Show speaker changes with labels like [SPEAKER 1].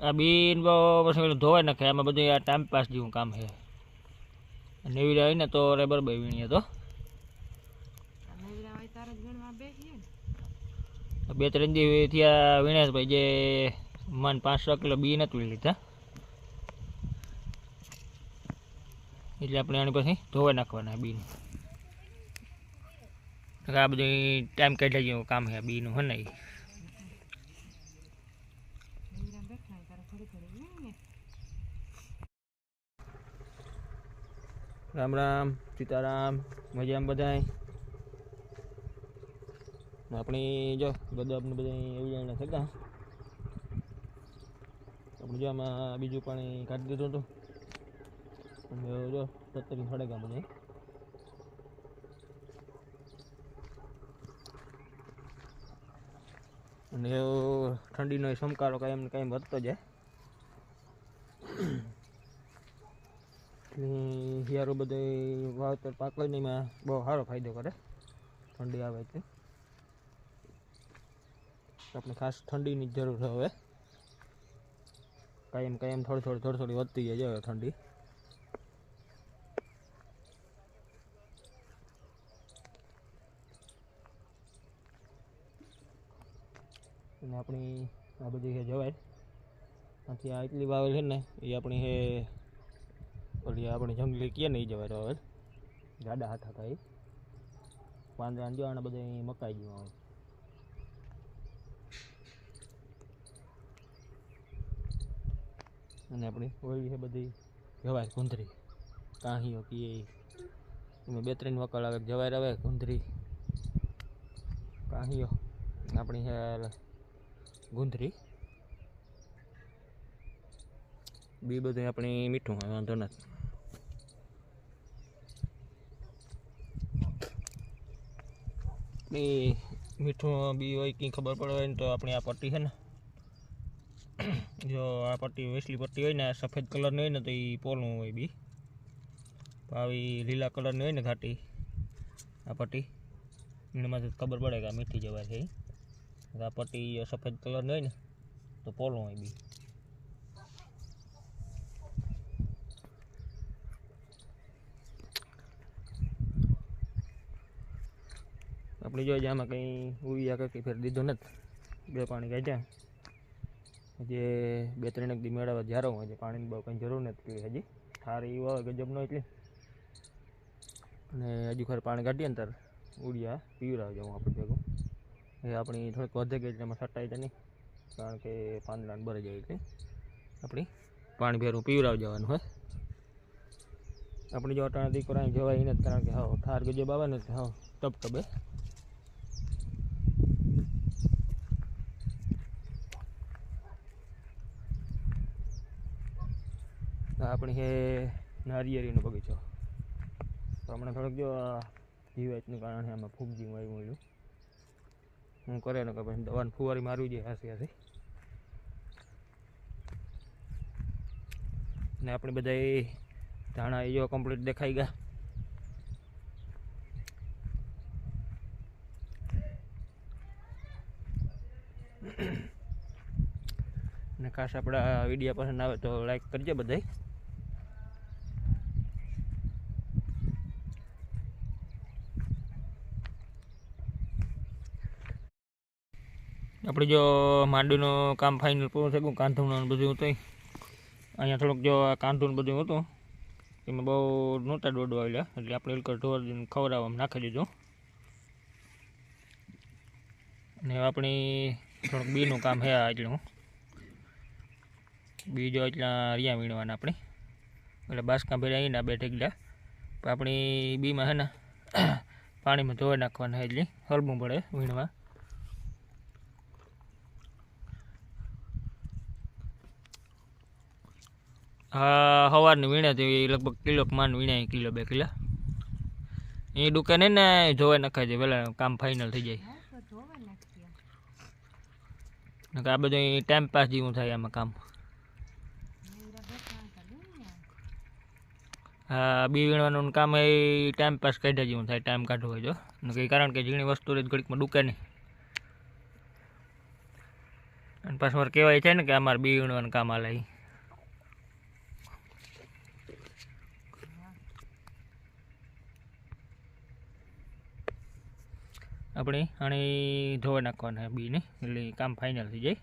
[SPEAKER 1] આ બીન પછી પેલું ધોવાઈ નાખે, આમાં બધું આ ટાઈમ પાસ જેવું કામ છે. નેવીરા હોય ને તો બરાબર વીણીએ તો 2-3 દી થયા વીણ્યા ભાઈ, જે મન 5-6 કિલો બી નથી લીધા, એટલે આપણે આની પછી ધોવાઈ નાખવાના બીને. આ બધું ટાઈમ કાઢ્યા જેવું કામ છે બીનું, હે ને. રામ રામ, સીતારામ, મજામાં બધાય. આપણી જો બધું આપણે બધા એવી જાણે થતા આપણે જો આમાં બીજું પાણી કાઢી દીધું હતું. જો 17 સળેગા બધા, અને એવો ઠંડીનો સમકારો કાયમ ને કાયમ વધતો જાય. શિયાળો બધો વાવતર પાક હોય ને એમાં બહુ સારો ફાયદો કરે, ઠંડી આવે એટલે. આપણે ખાસ ઠંડીની જ જરૂર છે હવે, કાયમ કાયમ થોડી વધતી જાય હવે ઠંડી. અને આપણી આ બધી છે જવાય આથી આ એટલી વાવેલ છે ને એ આપણી છે ઓલી આપણે જંગલી કહીએ ને એ જવાય વાવેલ, જાડા હાથ હતા એ પાંદડા જો આને બધા મકાઈ જેવા હોય. અને આપણી ઓળી છે બધી જવાય ગુંદરી, કાહીઓ કીએ એમાં 2-3 વકલ આવે, જવાય આવે, ગુંદરી, કાહીઓ. આપણી છે ગુંદરી બી બધું આપણી મીઠું હોય, વાંધો નથી. મીઠું બી હોય કંઈ ખબર પડે હોય ને તો આપણી આ પટ્ટી છે ને, જો આ પટ્ટી વેસલી પટ્ટી હોય ને, સફેદ કલરની હોય ને તો એ પોલું હોય બી. આવી લીલા કલરની હોય ને ઘાટી આ પટ્ટી, એનામાંથી ખબર પડે કે આ મીઠી જવાય છે. આ પટ્ટી સફેદ કલરની હોય ને તો પોલું હોય બી. આપણે જોઈએ આમાં કંઈ ઉવિયા કંઈ ફેર દીધું નથી, 2 પાણી કાઢ્યા. જે 2-3 દી મેળવવા જ્યારે હોય છે, પાણીની બહુ કંઈ જરૂર નથી હજી, સારી હોય ગજબ નો એટલી. અને હજુ ખરે પાણી કાઢીએ ને ત્યારે ઉડિયા પીવડાવી જાઉં આપણે ભેગું. એ આપણી થોડીક વધે ગઈ એટલે એમાં સટાઈ જાય નહીં, કારણ કે પાંદડાને ભરાઈ જાય એટલે આપણી પાણી ભેરું પીવડાવી જવાનું હોય. આપણી જો અટાણા દીકરા જવાય નથી, કારણ કે હા ઠાર ગજબ આવે ને હા ટબે. આપણી છે નારિયેળીનો બગીચો, તો હમણાં થોડુંક જો જીવાતનું કારણ છે આમાં ફૂગજીવું આવ્યું હું કરે ને કે પછી દવાની ફુવારી મારવી જોઈએ હાસી. ને આપણે બધા ધાણા એ જો કમ્પ્લીટ દેખાઈ ગયા. ને ખાસ આપણા વિડીયો પસંદ આવે તો લાઈક કરજો બધાય. આપણે જો માંડવીનું કામ ફાઇનલ પૂરું થઈ ગયું, કાંધુનું બધું હતું અહીંયા. થોડુંક જો કાંધું બધું હતું એમાં બહુ નહોતા દોડવા આવ્યા, એટલે આપણે એલકર ઢોર ખવડાવવામાં નાખી દીધું. અને આપણી થોડુંક બીનું કામ છે એટલું, બીજો એટલા રિયા વીણવાના આપણે, એટલે બાસકા ભેળા અહીંના 2 ઢગલા આપણી બીમાં છે ને પાણીમાં ધોઈ નાખવાના, એટલે હલવું પડે વીણવા. હા સવારની વીણ્યા હતી લગભગ કિલો માન વીણ્યા, 1-2 કિલો. એ દુકાને ને ધોવાઈ નખાય છે પેલા કામ ફાઇનલ થઈ જાય. આ બધું ટાઈમ પાસ જેવું થાય આમાં કામ. હા બી વીણવાનું કામ એ ટાઈમ પાસ કાઢ્યા જેવું થાય, ટાઈમ કાઢવો હોય જો, કારણ કે ઝીણી વસ્તુ ઘડીકમાં ડૂકે નહીં. અને પાછું મારે કહેવાય છે ને કે અમારે બી વીણવાનું કામ હાલે ઈ. આપણે આને ધોવા નાખવાના બીને એટલે કામ ફાઇનલ થઈ જાય.